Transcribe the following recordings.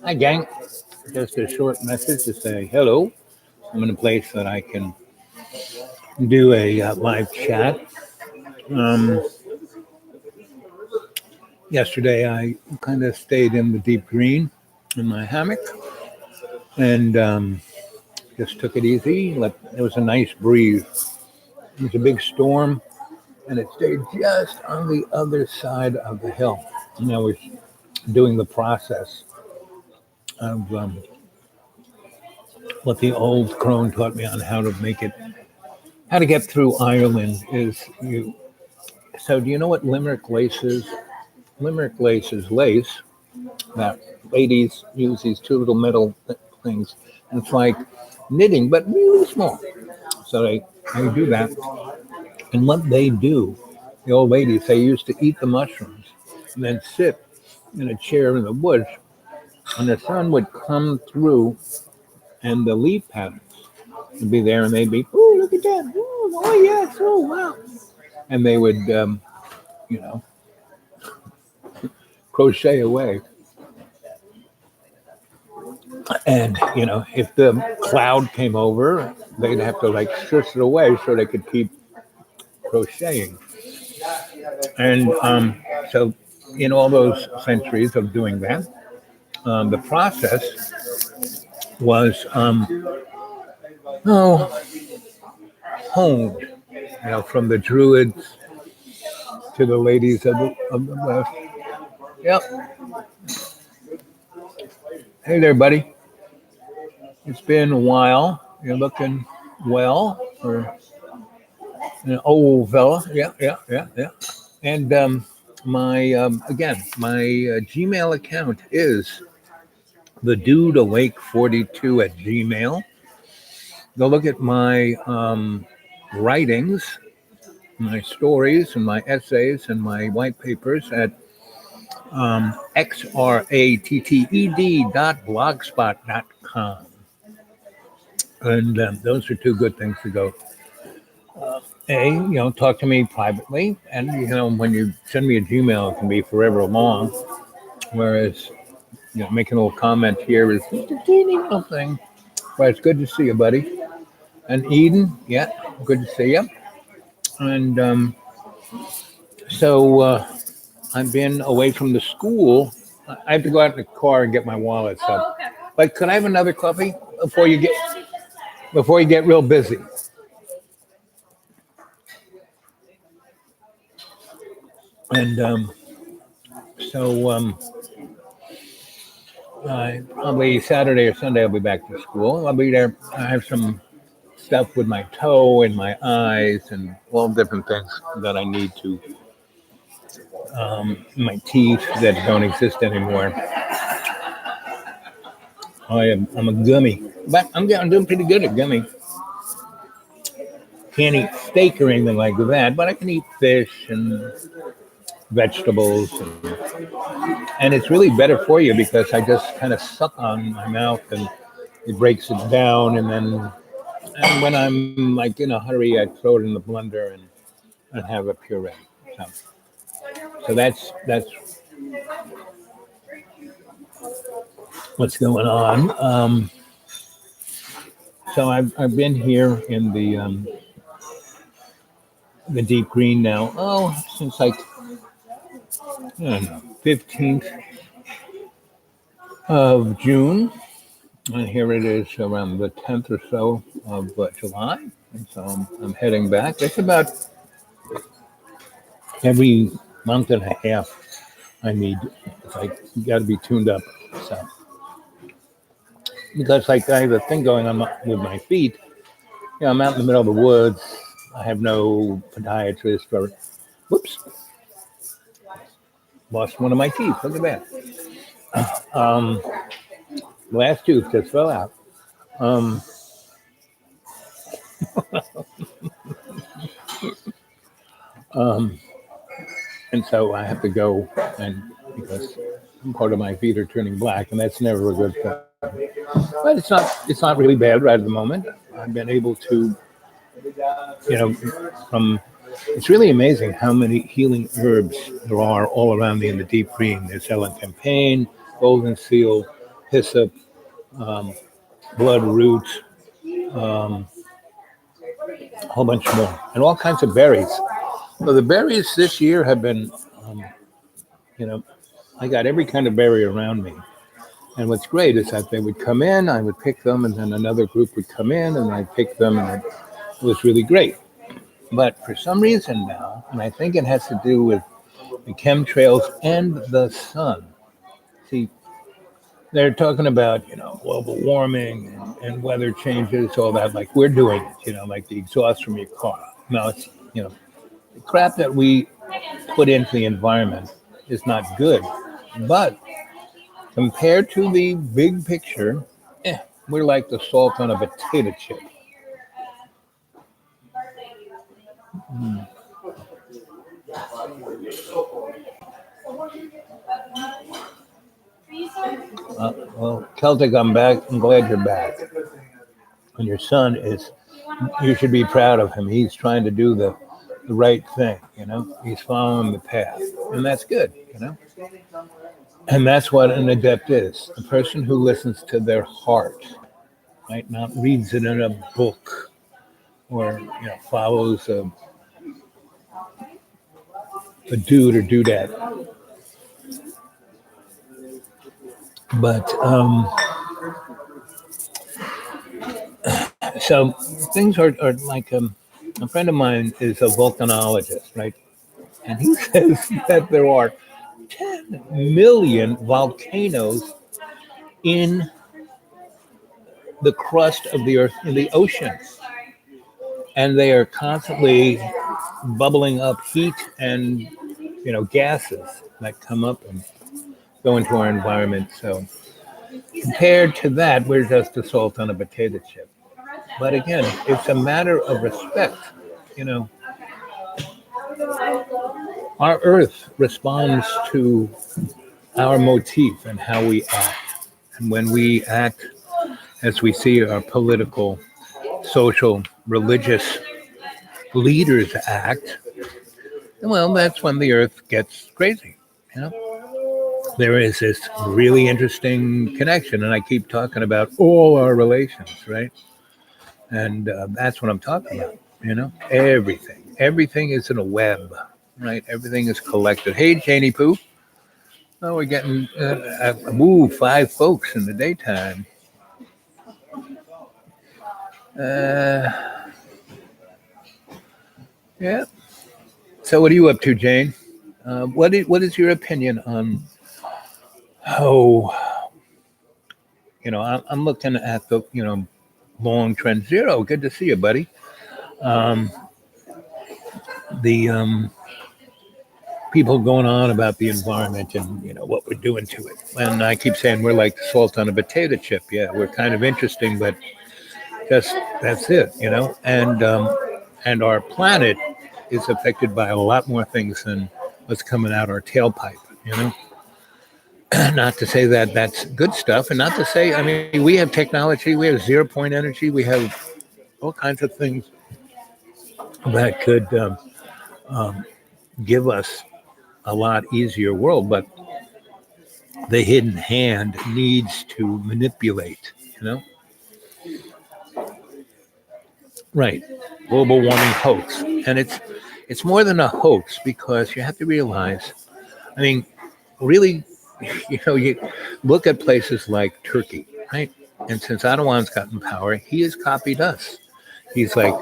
Hi, gang. Just a short message to say hello. I'm in a place that I can do a live chat. Um, Yesterday, I kind of stayed in the deep green in my hammock and just took it easy. It was a nice breeze. It was a big storm, and it stayed just on the other side of the hill. And I was doing the process of what the old crone taught me on how to get through Ireland is you. So do you know what limerick lace is? Limerick lace is lace that ladies use these two little metal things, and it's like knitting, but really small. So they do that, and what they do, the old ladies, they used to eat the mushrooms and then sit in a chair in the woods, and the sun would come through, and the leaf patterns would be there, and they'd be, oh, look at that, oh yes, oh wow, and they would, you know, crochet away. And, if the cloud came over, they'd have to like shush it away so they could keep crocheting. And so, in all those centuries of doing that, the process was, oh, honed, from the Druids to the ladies of the West. Yep. Hey there, buddy. It's been a while. You're looking well for an old fella. Yeah, yeah, yeah, yeah. And my Gmail account is the dude awake 42 at Gmail. Go look at my writings, my stories, and my essays and my white papers at xratted.blogspot.com. And those are two good things to go. Talk to me privately, and when you send me a Gmail, it can be forever long. Whereas, making a little comment here is just a teeny little thing. But it's good to see you, buddy. And Eden, yeah, good to see you. And so I've been away from the school. I have to go out in the car and get my wallet. So, but could I have another coffee before you get real busy? And so probably Saturday or Sunday I'll be back to school. I'll be there. I have some stuff with my toe and my eyes and all different things that I need to. My teeth that don't exist anymore. I'm a gummy, but I'm doing pretty good at gummy. Can't eat steak or anything like that, but I can eat fish and vegetables, and it's really better for you because I just kind of suck on my mouth and it breaks it down, and when I'm like in a hurry, I throw it in the blender and have a puree. So, so that's what's going on. So I've been here in the deep green now. Oh, since like I don't know, 15th of June, and here it is around the 10th or so of July. And so I'm heading back. It's about every month and a half. I need, it's like, you got to be tuned up. So, because like I have a thing going on with my feet. I'm out in the middle of the woods. I have no podiatrist or, whoops, lost one of my teeth. Look at that. Last tooth just fell out. Um, um, and so I have to go, and because part of my feet are turning black, and that's never a good thing. But it's not really bad right at the moment. I've been able to, from it's really amazing how many healing herbs there are all around me in the deep green. There's elecampane, golden seal, hyssop, um, blood root, um, a whole bunch more, and all kinds of berries. So the berries this year have been, um, you know, I got every kind of berry around me. And what's great is that they would come in, I would pick them, and then another group would come in, and I'd pick them, and it was really great. But for some reason now, and I think it has to do with the chemtrails and the sun. See, they're talking about, global warming and weather changes, all that, like we're doing it, like the exhaust from your car. No, it's, the crap that we put into the environment is not good. But compared to the big picture, we're like the salt on a potato chip. Mm. Well, Celtic, I'm back. I'm glad you're back. And your son is, you should be proud of him. He's trying to do the right thing, He's following the path. And that's good. And that's what an adept is. A person who listens to their heart, right? Not reads it in a book or, follows a dude or dudette. But so things are like a friend of mine is a volcanologist, right? And he says that there are 10 million volcanoes in the crust of the earth, in the ocean. And they are constantly bubbling up heat and, gases that come up and go into our environment. So compared to that, we're just a salt on a potato chip. But again, it's a matter of respect. Our earth responds to our motif and how we act. And when we act as we see our political, social, religious leaders act, well, that's when the earth gets crazy. There is this really interesting connection, and I keep talking about all our relations, right? And that's what I'm talking about. Everything is in a web, right? Everything is collected. Hey, Janie Poo. Oh, we're getting 5 folks in the daytime. Yeah. So, what are you up to, Jane? What is your opinion on how? I'm looking at the long trend zero. Good to see you, buddy. The people going on about the environment and what we're doing to it, and I keep saying we're like the salt on a potato chip. Yeah, we're kind of interesting, but just that's it, and our planet is affected by a lot more things than what's coming out our tailpipe. Not to say that that's good stuff, and not to say, I mean, we have technology, we have 0 point energy, we have all kinds of things that could give us a lot easier world, but the hidden hand needs to manipulate, Right. Global warming hoax. And it's more than a hoax, because you have to realize, I mean, really, you look at places like Turkey, right? And since Erdogan's gotten power, he has copied us. He's like,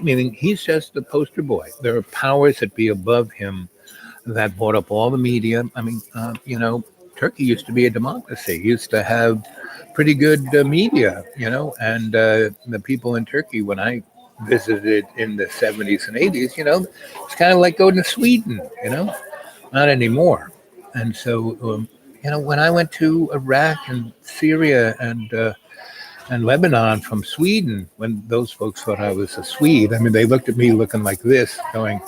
meaning he's just the poster boy. There are powers that be above him that bought up all the media. I mean, Turkey used to be a democracy, used to have pretty good media, and the people in Turkey, when I visited in the 70s and 80s, it's kind of like going to Sweden, not anymore. And so, when I went to Iraq and Syria and Lebanon from Sweden, when those folks thought I was a Swede, I mean, they looked at me looking like this, going,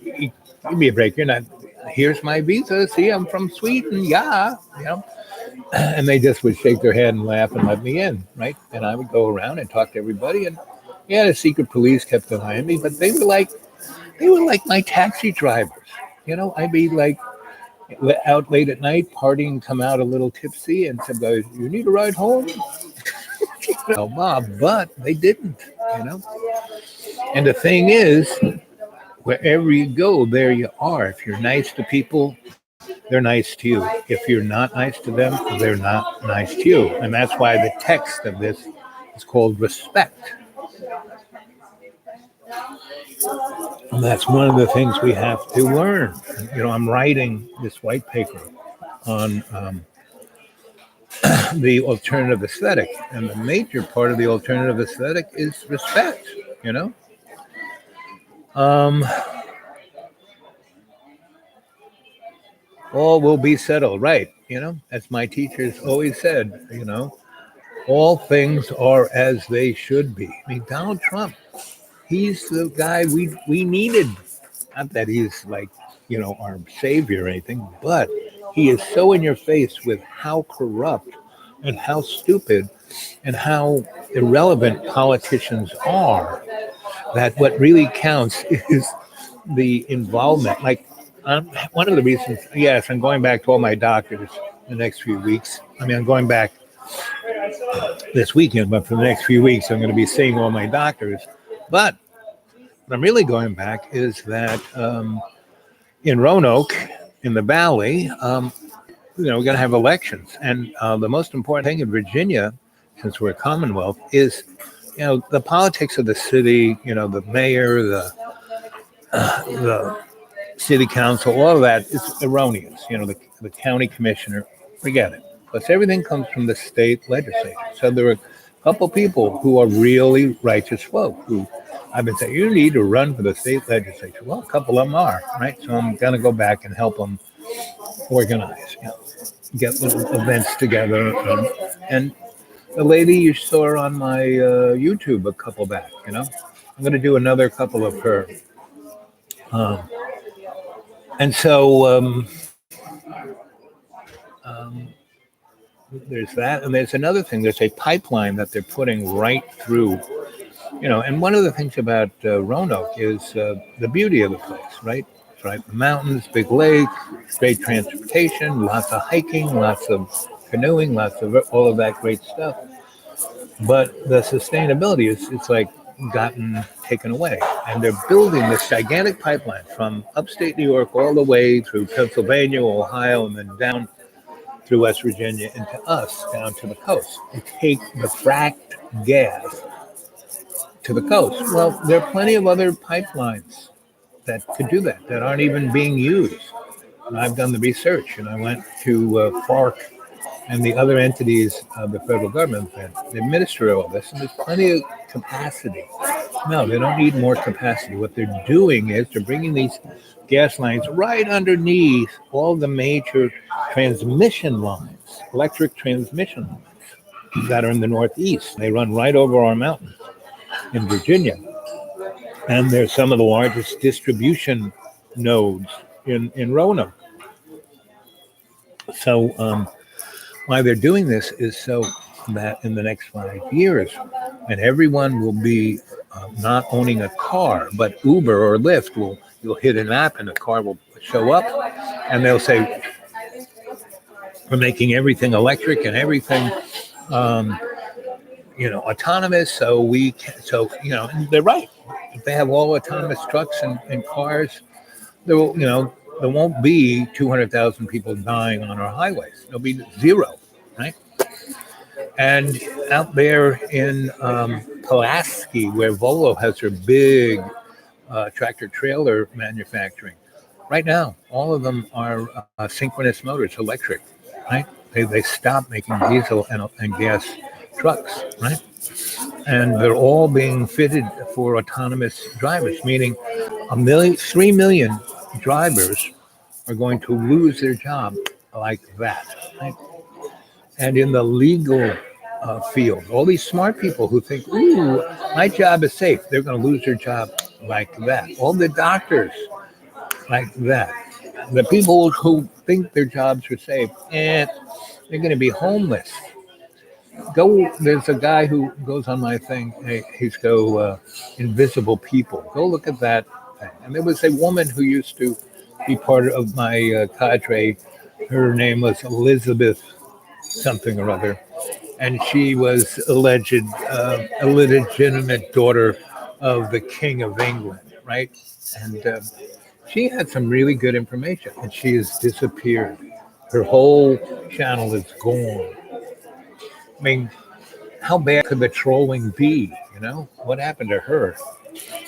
give me a break. You're not, here's my visa. See, I'm from Sweden. Yeah. And they just would shake their head and laugh and let me in. Right. And I would go around and talk to everybody. And yeah, the secret police kept an eye on me, but they were like my taxi drivers. I'd be like, out late at night, partying, come out a little tipsy, and said, "You need a ride home?" No, Bob, but they didn't, you know. And the thing is, wherever you go, there you are. If you're nice to people, they're nice to you. If you're not nice to them, they're not nice to you. And that's why the text of this is called respect. And that's one of the things we have to learn. You know, I'm writing this white paper on the alternative aesthetic, and the major part of the alternative aesthetic is respect. You know, um, all will be settled, right? You know, as my teachers always said, you know, all things are as they should be. I mean, Donald Trump, he's the guy we needed. Not that he's like, you know, our savior or anything, but he is so in your face with how corrupt and how stupid and how irrelevant politicians are, that what really counts is the involvement. Like, one of the reasons, yes, I'm going back to all my doctors the next few weeks. I mean, I'm going back this weekend, but for the next few weeks, I'm going to be seeing all my doctors. But what I'm really going back is that in Roanoke, in the Valley, you know, we're going to have elections. And the most important thing in Virginia, since we're a Commonwealth, is, you know, the politics of the city, you know, the mayor, the city council, all of that is erroneous. You know, the county commissioner, forget it. Plus, everything comes from the state legislature. So there are a couple people who are really righteous folk who I've been saying, you need to run for the state legislature. Well, a couple of them are, right? So I'm going to go back and help them organize, you know, get little events together. And the lady you saw on my YouTube a couple back, you know, I'm going to do another couple of her. And so there's that. And there's another thing. There's a pipeline that they're putting right through, you know, and one of the things about Roanoke is the beauty of the place, right? It's right, the mountains, big lake, great transportation, lots of hiking, lots of canoeing, lots of all of that great stuff. But the sustainability is, it's like gotten taken away. And they're building this gigantic pipeline from upstate New York all the way through Pennsylvania, Ohio, and then down through West Virginia into us, down to the coast, and take the fracked gas to the coast. Well, there are plenty of other pipelines that could do that, that aren't even being used. And I've done the research, and I went to FARC and the other entities of the federal government that administer all this, and there's plenty of capacity. No, they don't need more capacity. What they're doing is they're bringing these gas lines right underneath all the major transmission lines, electric transmission lines that are in the Northeast. They run right over our mountains in Virginia. And they're some of the largest distribution nodes in Roanoke. So why they're doing this is so that in the next 5 years, and everyone will be not owning a car, but Uber or Lyft you'll hit an app and a car will show up, and they'll say, we're making everything electric and everything you know, autonomous. So you know, and they're right. If they have all autonomous trucks and cars, there will, you know, there won't be 200,000 people dying on our highways. There'll be zero, right? And out there in Pulaski, where Volvo has their big tractor trailer manufacturing, right now, all of them are synchronous motors, electric, right? They stopped making diesel and gas trucks, right? And they're all being fitted for autonomous drivers, meaning 3 million drivers are going to lose their job like that, right? And in the legal field, all these smart people who think, ooh, my job is safe, they're going to lose their job like that. All the doctors, like that. The people who think their jobs are safe, they're going to be homeless. There's a guy who goes on my thing, he's Invisible People. Go look at that thing. And there was a woman who used to be part of my cadre. Her name was Elizabeth something or other, and she was alleged illegitimate daughter of the King of England, right? And she had some really good information, and she has disappeared. Her whole channel is gone. I mean, how bad could the trolling be? You know, what happened to her?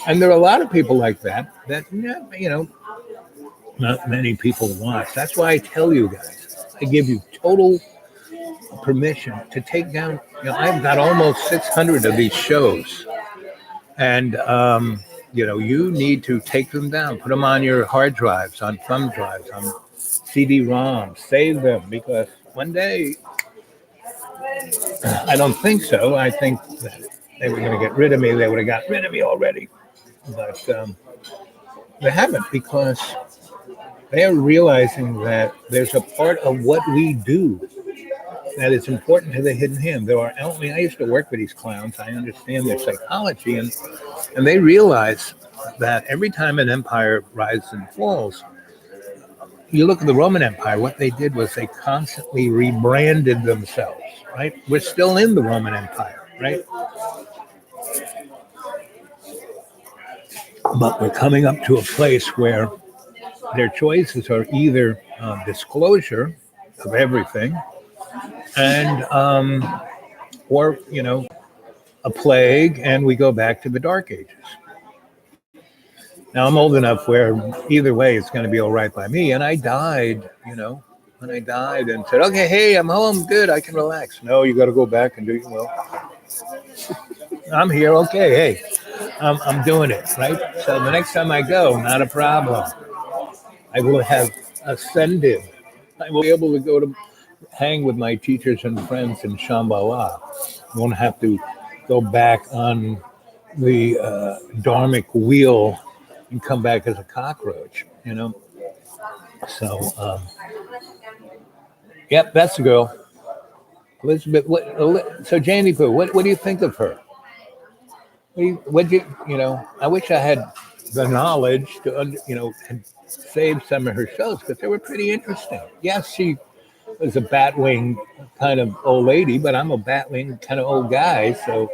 And there are a lot of people like that that not many people watch. That's why I tell you guys, I give you total permission to take down. I've got almost 600 of these shows, and you need to take them down, put them on your hard drives, on thumb drives, on CD-ROMs, save them, because one day, I don't think so. I think that they were going to get rid of me. They would have got rid of me already, but they haven't, because they are realizing that there's a part of what we do that is important to the hidden hand. I used to work with these clowns. I understand their psychology, and they realize that every time an empire rises and falls, you look at the Roman Empire, what they did was they constantly rebranded themselves, right? We're still in the Roman Empire, right? But we're coming up to a place where their choices are either disclosure of everything, and or a plague, and we go back to the Dark Ages. Now I'm old enough where either way it's going to be all right by me. And I died, when I died, and said, okay, hey, I'm home, good, I can relax. No, you got to go back and do your will. I'm here, okay, hey, I'm doing it, right? So the next time I go, not a problem. I will have ascended. I will be able to go to hang with my teachers and friends in Shambhala. I won't have to go back on the dharmic wheel and come back as a cockroach, So, yep, that's the girl, Elizabeth. So Jamie Poo, what do you think of her? I wish I had the knowledge to, and save some of her shows, because they were pretty interesting. Yes, she was a batwing kind of old lady, but I'm a batwing kind of old guy. So,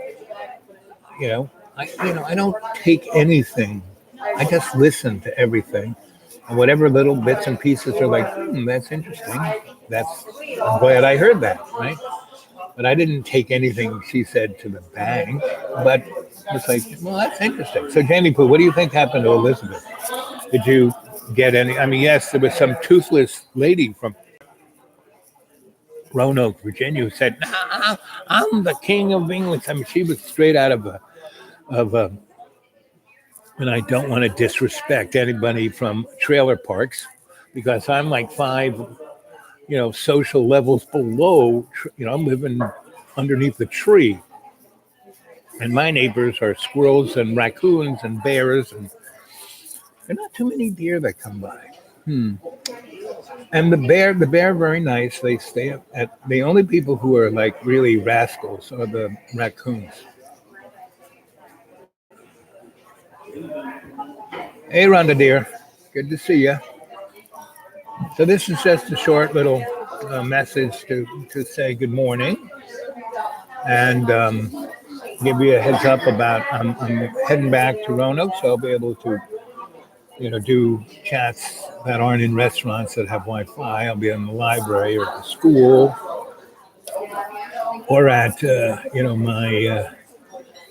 I don't take anything. I just listen to everything, and whatever little bits and pieces are like, that's interesting. I'm glad I heard that, right? But I didn't take anything she said to the bank. But it's like, well, that's interesting. So, Jamie Poo, what do you think happened to Elizabeth? Did you get any? I mean, yes, there was some toothless lady from Roanoke, Virginia, who said, "Nah, I'm the King of England." I mean, she was straight out of a. And I don't want to disrespect anybody from trailer parks, because I'm like 5, social levels below. I'm living underneath the tree, and my neighbors are squirrels and raccoons and bears, and there are not too many deer that come by. And the bear very nice. They stay up at the only people who are like really rascals are the raccoons. Hey, Rhonda dear, good to see you. So this is just a short little message to say good morning, and give you a heads up about I'm heading back to Roanoke, so I'll be able to do chats that aren't in restaurants that have Wi-Fi. I'll be in the library or at the school, or at my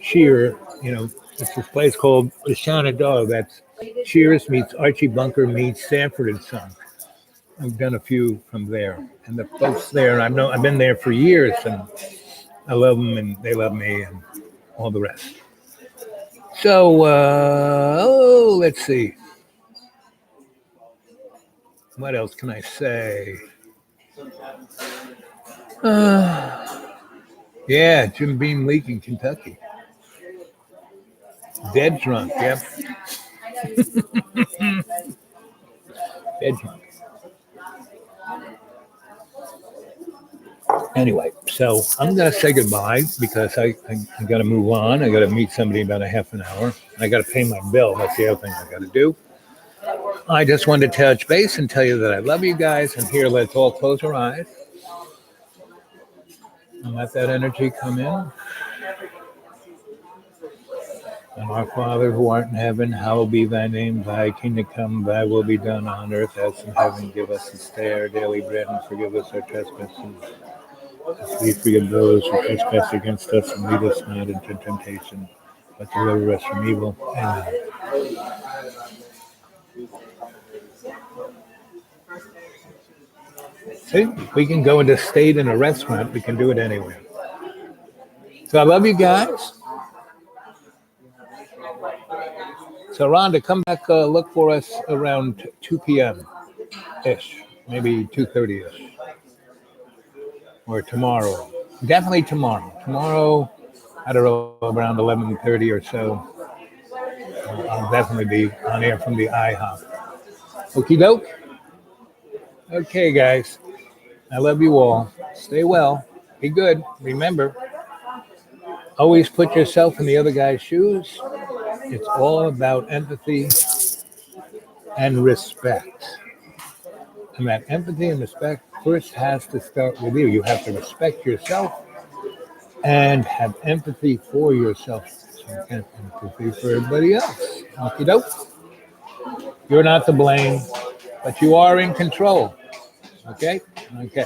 Cheer. It's this place called the Shenandoah. That's Cheers meets Archie Bunker meets Sanford and Son. I've done a few from there, and the folks there, I've been there for years, and I love them, and they love me, and all the rest. So, let's see. What else can I say? Yeah, Jim Beam leak in Kentucky. Dead drunk, yep. Dead drunk. Anyway, so I'm going to say goodbye, because I got to move on. I got to meet somebody in about a half an hour. I got to pay my bill. That's the other thing I got to do. I just wanted to touch base and tell you that I love you guys. And here, let's all close our eyes and let that energy come in. And our Father who art in heaven, hallowed be thy name. Thy kingdom come, thy will be done on earth as in heaven. Give us this day our daily bread and forgive us our trespasses. As we forgive those who trespass against us, and lead us not into temptation, but deliver us from evil. Amen. See, if we can go into state in a restaurant, we can do it anywhere. So I love you guys. So Rhonda, come back, look for us around 2 p.m.-ish, maybe 2:30-ish, or tomorrow. Definitely tomorrow. Tomorrow, I don't know, around 11:30 or so. I'll definitely be on air from the IHOP. Okie doke. Okay, guys. I love you all. Stay well. Be good. Remember, always put yourself in the other guy's shoes. It's all about empathy and respect. And that empathy and respect first has to start with you. You have to respect yourself and have empathy for yourself. So you can have empathy for everybody else. Okie doke. You're not to blame, but you are in control. Okay? Okay.